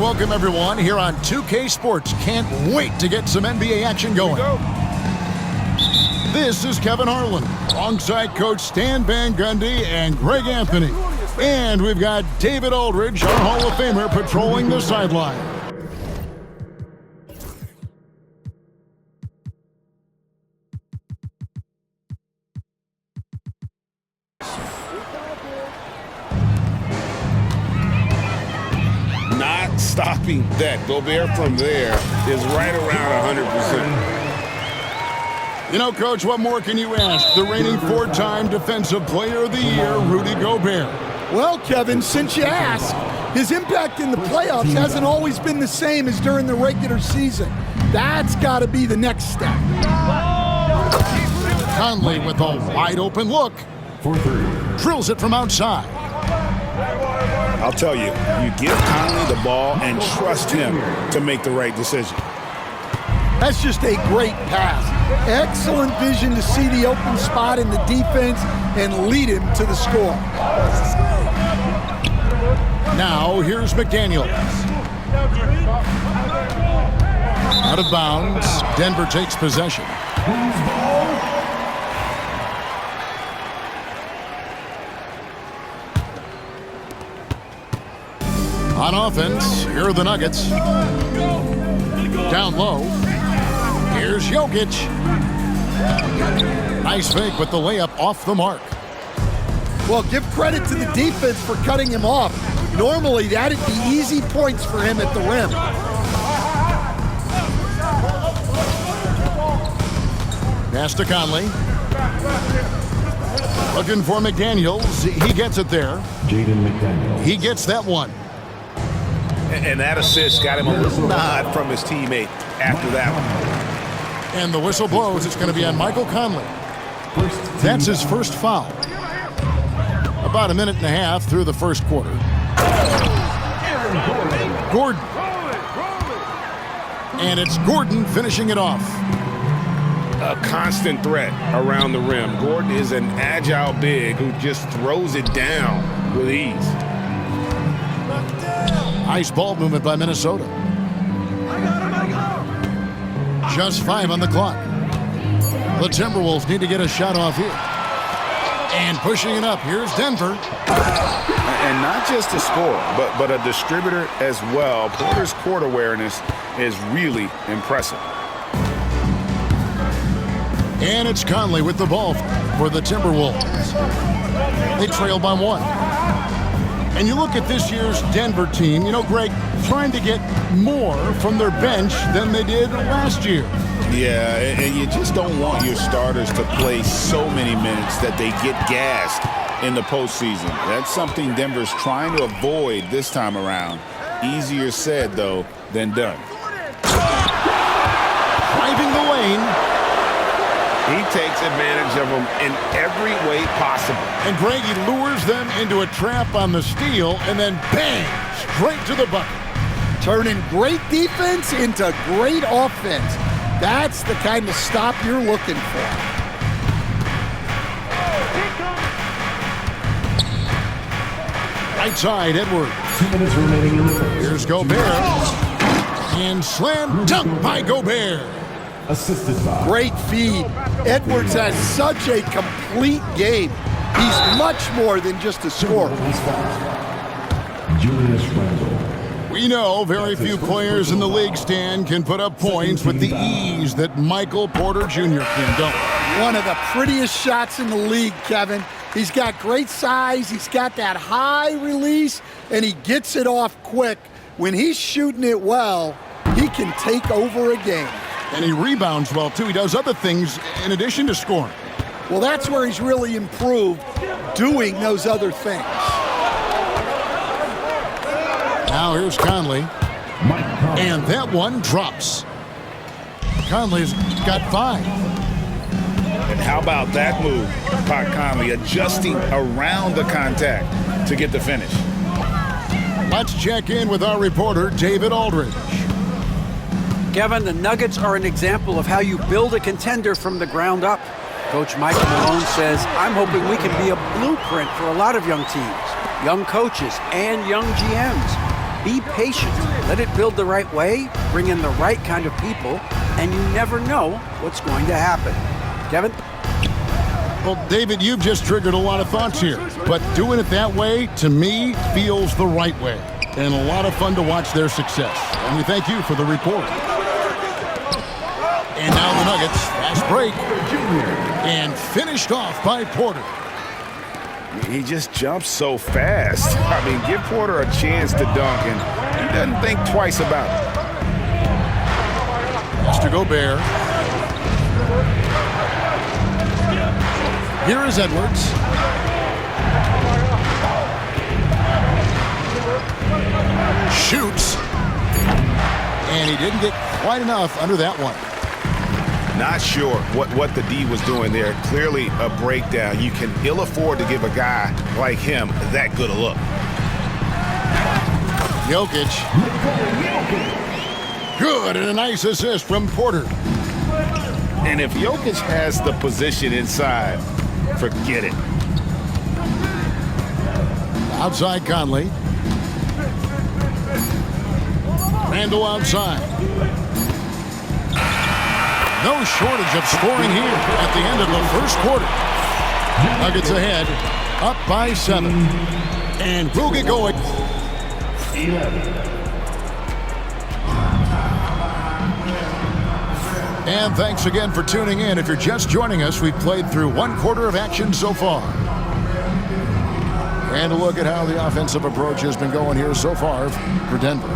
welcome everyone here on 2K Sports. Can't wait to get some NBA action going. This is Kevin Harlan, alongside Coach Stan Van Gundy and Greg Anthony. And we've got David Aldridge, our Hall of Famer, patrolling the sideline. Not stopping that. Gobert from there is right around 100%. You know, Coach, what more can you ask? The reigning four-time Defensive Player of the Year, Rudy Gobert. Well, Kevin, since you asked, his impact in the playoffs hasn't always been the same as during the regular season. That's got to be the next step. Conley with a wide-open look. Drills it from outside. I'll tell you, you give Conley the ball and trust him to make the right decision. That's just a great pass. Excellent vision to see the open spot in the defense and lead him to the score. Now, here's McDaniels. Out of bounds, Denver takes possession. On offense, here are the Nuggets. Down low, here's Jokic. Nice fake with the layup off the mark. Well, give credit to the defense for cutting him off. Normally, that'd be easy points for him at the rim. Pass to Conley. Looking for McDaniels. He gets it there. Jaden McDaniels. He gets that one. And that assist got him a little nod from his teammate after that one. And the whistle blows. It's going to be on Michael Conley. That's his first foul. About a minute and a half through the first quarter. Gordon. And it's Gordon finishing it off. A constant threat around the rim. Gordon is an agile big who just throws it down with ease. Nice ball movement by Minnesota. Just 5 on the clock. The Timberwolves need to get a shot off here. And pushing it up, here's Denver. And not just a scorer, but a distributor as well. Porter's court awareness is really impressive. And it's Conley with the ball for the Timberwolves. They trail by 1. And you look at this year's Denver team, you know, Greg, trying to get more from their bench than they did last year. Yeah, and you just don't want your starters to play so many minutes that they get gassed in the postseason. That's something Denver's trying to avoid this time around. Easier said, though, than done. Driving the lane. He takes advantage of them in every way possible. And Greg, he lures them into a trap on the steal, and then bang, straight to the bucket. Turning great defense into great offense. That's the kind of stop you're looking for. Right side, Edwards. 2 minutes remaining in the first. Here's Gobert. And slam dunk by Gobert. Assisted by Great feed. Edwards has such a complete game. He's much more than just a scorer. Julius Randle. We know very few players in the league, Stan, can put up points with the ease that Michael Porter Jr. can, don't. One of the prettiest shots in the league, Kevin. He's got great size, he's got that high release, and he gets it off quick. When he's shooting it well, he can take over a game. And he rebounds well, too. He does other things in addition to scoring. Well, that's where he's really improved, doing those other things. Now here's Conley. Mike Conley. And that one drops. Conley's got 5. And how about that move? Pat Conley adjusting around the contact to get the finish. Let's check in with our reporter, David Aldridge. Kevin, the Nuggets are an example of how you build a contender from the ground up. Coach Michael Malone says, I'm hoping we can be a blueprint for a lot of young teams, young coaches, and young GMs. Be patient. Let it build the right way, bring in the right kind of people, and you never know what's going to happen. Kevin? Well, David, you've just triggered a lot of thoughts here. But doing it that way, to me, feels the right way. And a lot of fun to watch their success. And we thank you for the report. And now the Nuggets, fast break. And finished off by Porter. He just jumps so fast. I mean, give Porter a chance to dunk, and he doesn't think twice about it. Mr. Gobert. Here is Edwards. Shoots. And he didn't get quite enough under that one. Not sure what the D was doing there. Clearly a breakdown. You can ill afford to give a guy like him that good a look. Jokic. Good, and a nice assist from Porter. And if Jokic has the position inside, forget it. Outside Conley. Randall outside. No shortage of scoring here at the end of the first quarter. Nuggets ahead, up by 7. And we'll get going. And thanks again for tuning in. If you're just joining us, we've played through one quarter of action so far. And a look at how the offensive approach has been going here so far for Denver.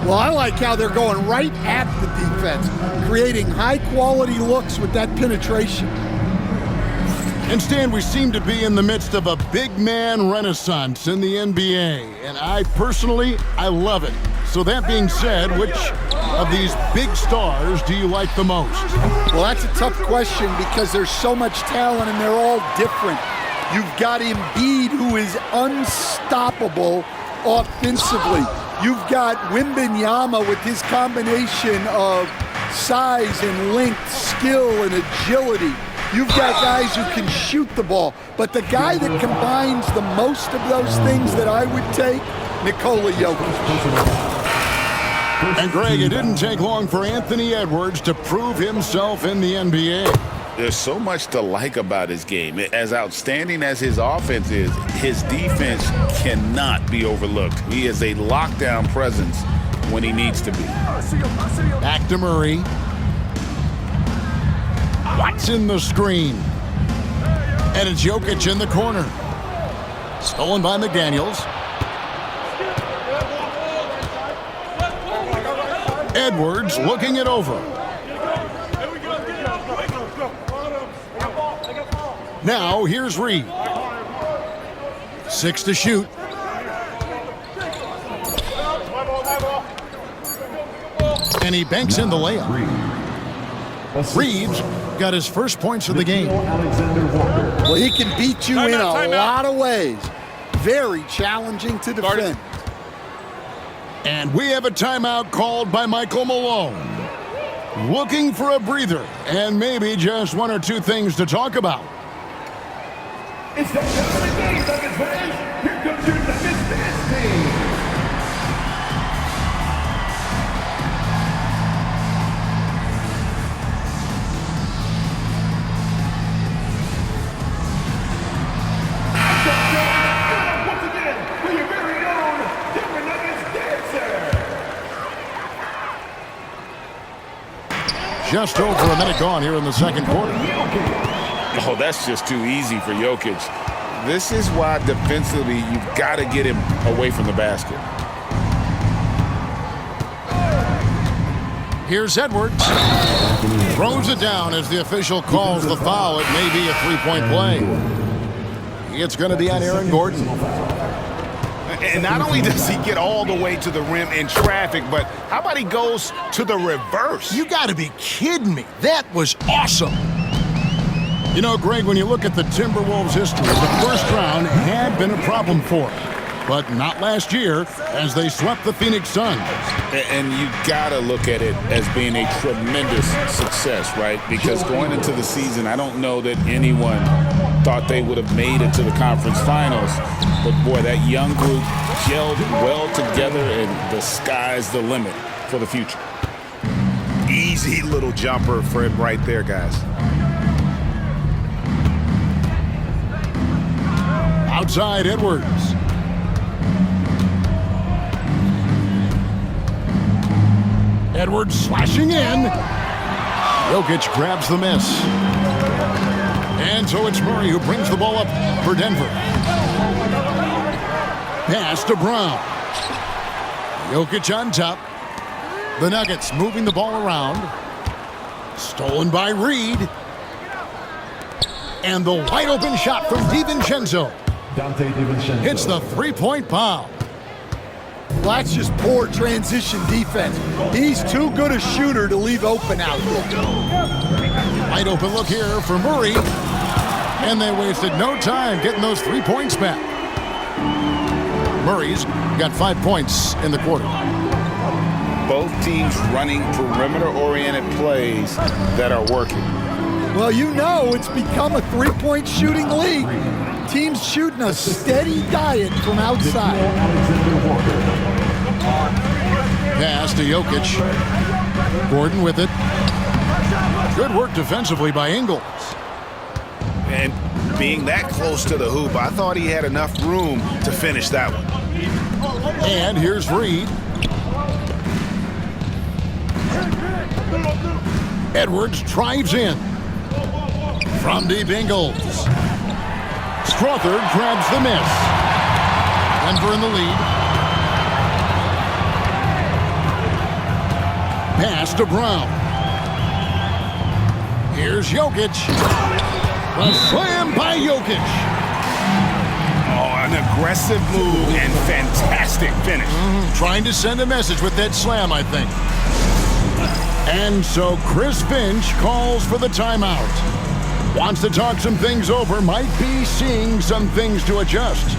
Well, I like how they're going right at the defense, creating high-quality looks with that penetration. And Stan, we seem to be in the midst of a big man renaissance in the NBA. And I love it. So that being said, which of these big stars do you like the most? Well, that's a tough question because there's so much talent and they're all different. You've got Embiid, who is unstoppable offensively. You've got Wembanyama with his combination of size and length, skill and agility. You've got guys who can shoot the ball. But the guy that combines the most of those things that I would take, Nikola Jokic. And Greg, it didn't take long for Anthony Edwards to prove himself in the NBA. There's so much to like about his game. As outstanding as his offense is, his defense cannot be overlooked. He is a lockdown presence when he needs to be. Back to Murray. Watson the screen. And it's Jokic in the corner. Stolen by McDaniels. Edwards looking it over. Now here's Reed. 6 to shoot. And he banks in the layup. Reeves got his first points of the game. Well, he can beat you in a lot of ways. Very challenging to defend. And we have a timeout called by Michael Malone. Looking for a breather and maybe just one or two things to talk about. It's that time of the game, Nuggets fans. Here comes your Nuggets dance team. Once again, for your very own Denver Nuggets dancer. Just over a minute gone here in the second quarter. Oh, that's just too easy for Jokic. This is why defensively you've got to get him away from the basket. Here's Edwards. Throws it down as the official calls the foul. It may be a three-point play. It's going to be on Aaron Gordon. And not only does he get all the way to the rim in traffic, but how about he goes to the reverse? You got to be kidding me. That was awesome. You know, Greg, when you look at the Timberwolves' history, the first round had been a problem for them. But not last year, as they swept the Phoenix Suns. And you got to look at it as being a tremendous success, right? Because going into the season, I don't know that anyone thought they would have made it to the conference finals. But boy, that young group gelled well together, and the sky's the limit for the future. Easy little jumper for him right there, guys. Outside Edwards. Edwards slashing in. Jokic grabs the miss. And so it's Murray who brings the ball up for Denver. Pass to Brown. Jokic on top. The Nuggets moving the ball around. Stolen by Reed. And the wide open shot from DiVincenzo. Dante DiVincenzo Hits the three-point foul. Well, that's just poor transition defense. He's too good a shooter to leave open out there. Wide open look here for Murray. And they wasted no time getting those 3 points back. Murray's got 5 points in the quarter. Both teams running perimeter-oriented plays that are working. Well, you know it's become a three-point shooting league. Teams shooting a steady diet from outside. Pass to Jokic. Gordon with it. Good work defensively by Ingles. And being that close to the hoop, I thought he had enough room to finish that one. And here's Reed. Edwards drives in. From deep, Ingles. Struthers grabs the miss. Denver in the lead. Pass to Brown. Here's Jokic. A slam by Jokic. Oh, an aggressive move and fantastic finish. Trying to send a message with that slam, I think. And so Chris Finch calls for the timeout. Wants to talk some things over, might be seeing some things to adjust.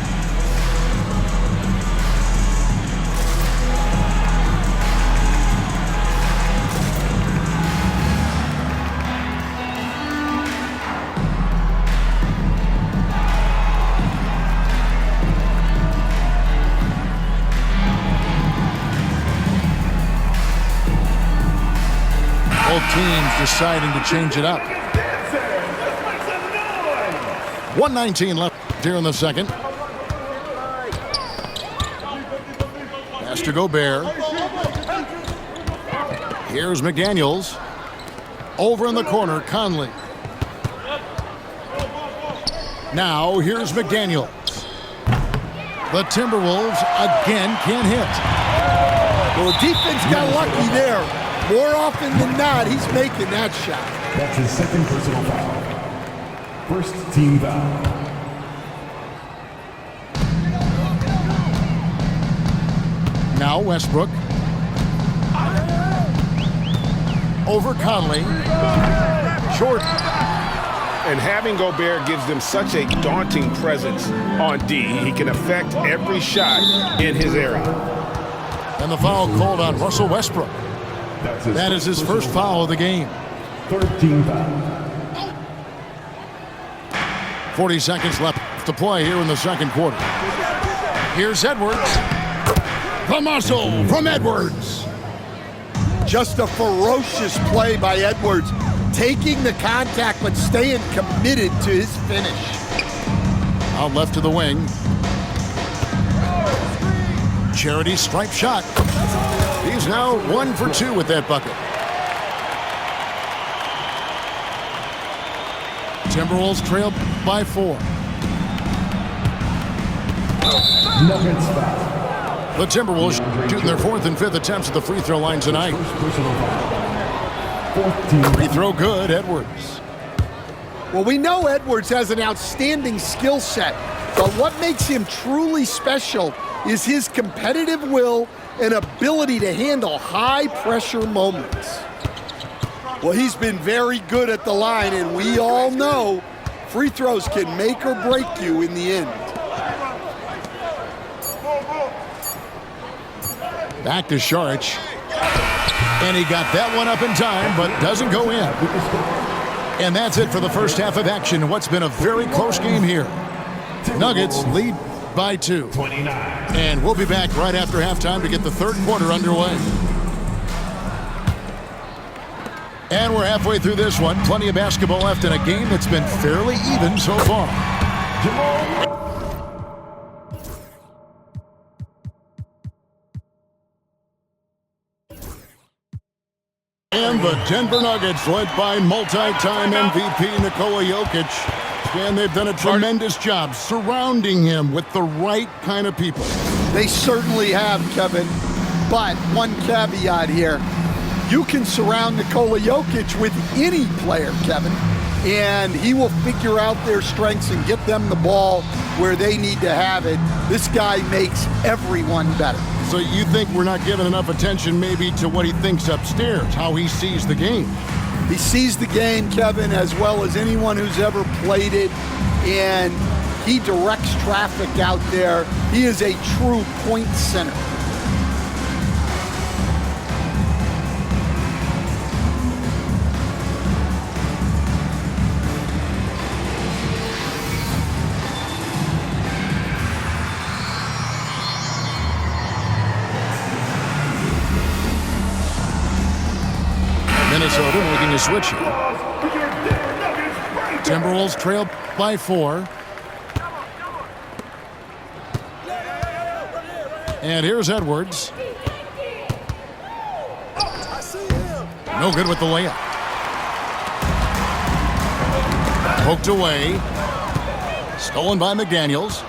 Both teams deciding to change it up. 1:19 left here in the second. Pass to Gobert. Here's McDaniels. Over in the corner, Conley. Now here's McDaniels. The Timberwolves again can't hit. Well, the defense got lucky there. More often than not, he's making that shot. That's his second personal foul. First team foul. Now Westbrook. Over Conley. Short. And having Gobert gives them such a daunting presence on D. He can affect every shot in his area. And the foul called on Russell Westbrook. That is his first foul of the game. Third team foul. 40 seconds left to play here in the second quarter. Here's Edwards. The muscle from Edwards. Just a ferocious play by Edwards. Taking the contact, but staying committed to his finish. Out left to the wing. Charity stripe shot. He's now 1 for 2 with that bucket. Timberwolves trail by 4. Nuggets foul. The Timberwolves shooting their 4th and 5th attempts at the free throw line tonight. First personal foul. Fourth team Free throw good, Edwards. Well, we know Edwards has an outstanding skill set, but what makes him truly special is his competitive will and ability to handle high-pressure moments. Well, he's been very good at the line, and we all know free throws can make or break you in the end. Back to Saric. And he got that one up in time, but doesn't go in. And that's it for the first half of action in what's been a very close game here. Nuggets lead by 2. 29. And we'll be back right after halftime to get the third quarter underway. And we're halfway through this one. Plenty of basketball left in a game that's been fairly even so far. And the Denver Nuggets, led by multi-time MVP Nikola Jokic. And they've done a tremendous job surrounding him with the right kind of people. They certainly have, Kevin. But one caveat here. You can surround Nikola Jokic with any player, Kevin, and he will figure out their strengths and get them the ball where they need to have it. This guy makes everyone better. So you think we're not giving enough attention maybe to what he thinks upstairs, how he sees the game? He sees the game, Kevin, as well as anyone who's ever played it, and he directs traffic out there. He is a true point center. Minnesota making a switch here. Timberwolves trail by 4. And here's Edwards. No good with the layup. Poked away. Stolen by McDaniels.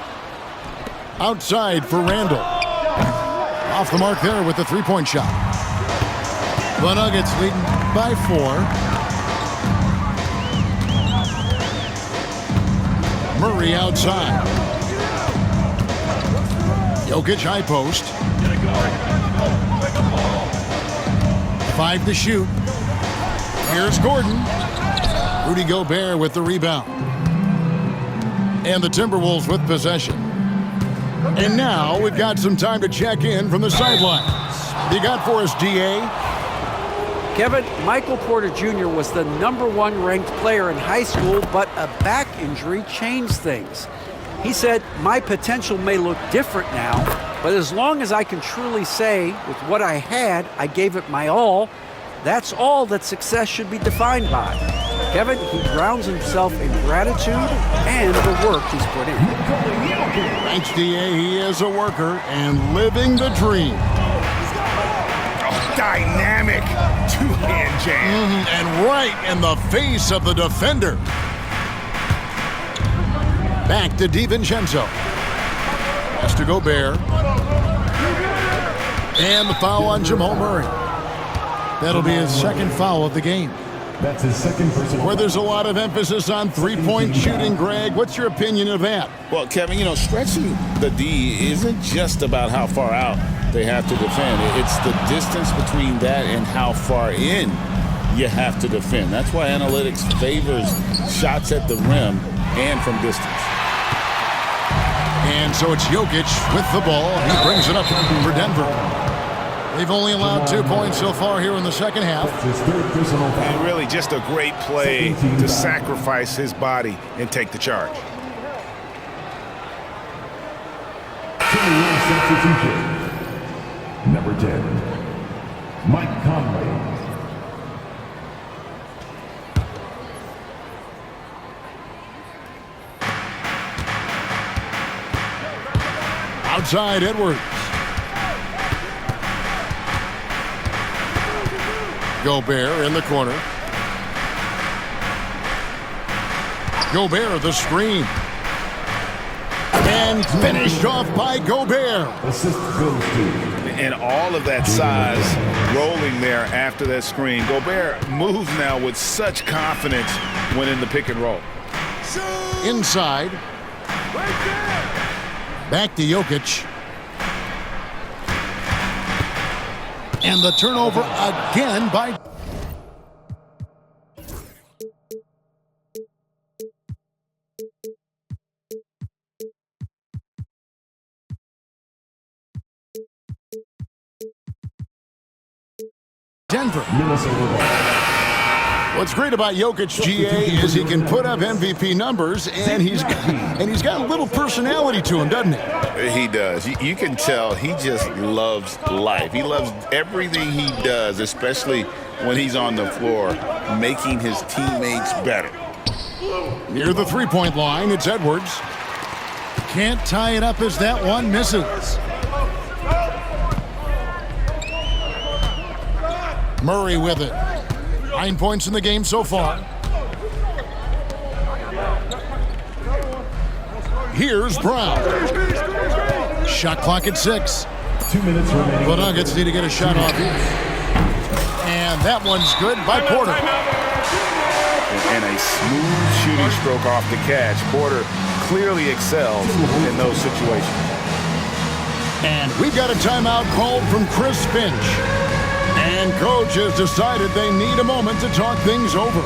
Outside for Randall. Off the mark there with the three-point shot. The Nuggets leading by 4. Murray outside. Jokic high post. 5 to shoot. Here's Gordon. Rudy Gobert with the rebound. And the Timberwolves with possession. And now we've got some time to check in from the sidelines. You got for us, DA? Kevin, Michael Porter Jr. was the #1 ranked player in high school, but a back injury changed things. He said, "My potential may look different now, but as long as I can truly say with what I had, I gave it my all, that's all that success should be defined by." Kevin, he grounds himself in gratitude and the work he's put in. Thanks, DA. He is a worker and living the dream. Dynamic two-hand jam. And right in the face of the defender. Back to DiVincenzo. Has to Gobert. And the foul on Jamal Murray. That'll be his second foul of the game. That's his second personal. Where there's a lot of emphasis on three-point shooting, Greg. What's your opinion of that? Well, Kevin, stretching the D isn't just about how far out they have to defend. It's the distance between that and how far in you have to defend. That's why analytics favors shots at the rim and from distance. And so it's Jokic with the ball. He brings it up for Denver. They've only allowed 2 points so far here in the second half. His third personal foul. And really just a great play to sacrifice his body and take the charge. Substitution. Number 10, Mike Conley. Outside Edwards. Gobert in the corner. Gobert the screen. And finished off by Gobert. Assist goes to. And all of that size rolling there after that screen. Gobert moves now with such confidence when in the pick and roll. Inside. Back to Jokic. And the turnover again by... Denver. Minnesota. What's great about Jokic, GA, is he can put up MVP numbers, and he's got a little personality to him, doesn't he? He does. You can tell he just loves life. He loves everything he does, especially when he's on the floor, making his teammates better. Near the three-point line, it's Edwards. Can't tie it up as that one misses. Murray with it. 9 points in the game so far. Here's Brown. Shot clock at 6. 2 minutes remaining. The Nuggets need to get a shot off here. And that one's good by Porter. And a smooth shooting stroke off the catch. Porter clearly excels in those situations. And we've got a timeout called from Chris Finch. And coach has decided they need a moment to talk things over.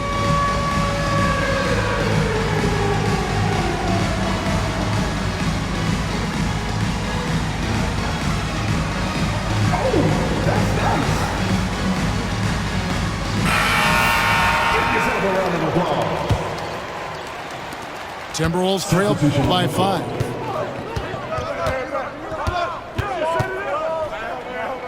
Timberwolves trail by 5.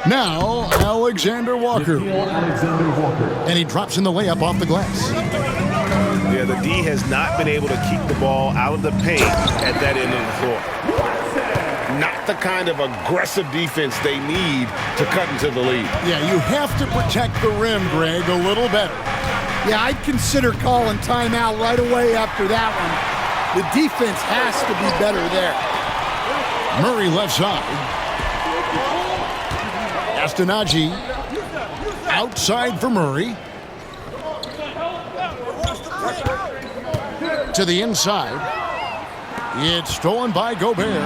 Now, Alexander Walker. And he drops in the layup off the glass. Yeah, the D has not been able to keep the ball out of the paint at that end of the floor. Not the kind of aggressive defense they need to cut into the lead. Yeah, you have to protect the rim, Greg, a little better. Yeah, I'd consider calling timeout right away after that one. The defense has to be better there. Murray left side. Astonagi outside for Murray. To the inside. It's stolen by Gobert.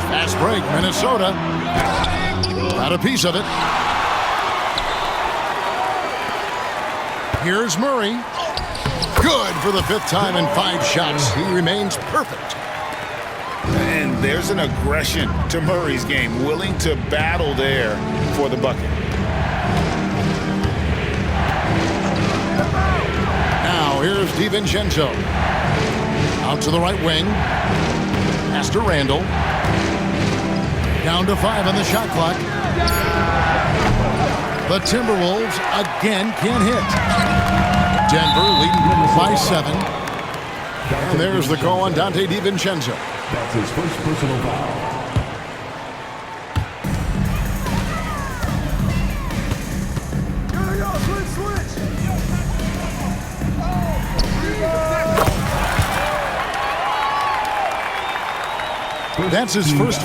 Fast break, Minnesota. Got a piece of it. Here's Murray. Good for the 5th time in 5 shots. He remains perfect. And there's an aggression to Murray's game, willing to battle there for the bucket. Now here's DiVincenzo. Out to the right wing. Pass to Randall. Down to 5 on the shot clock. The Timberwolves again can't hit. Denver leading by 7. And there's the call on Dante DiVincenzo. That's his first personal foul. That's his first.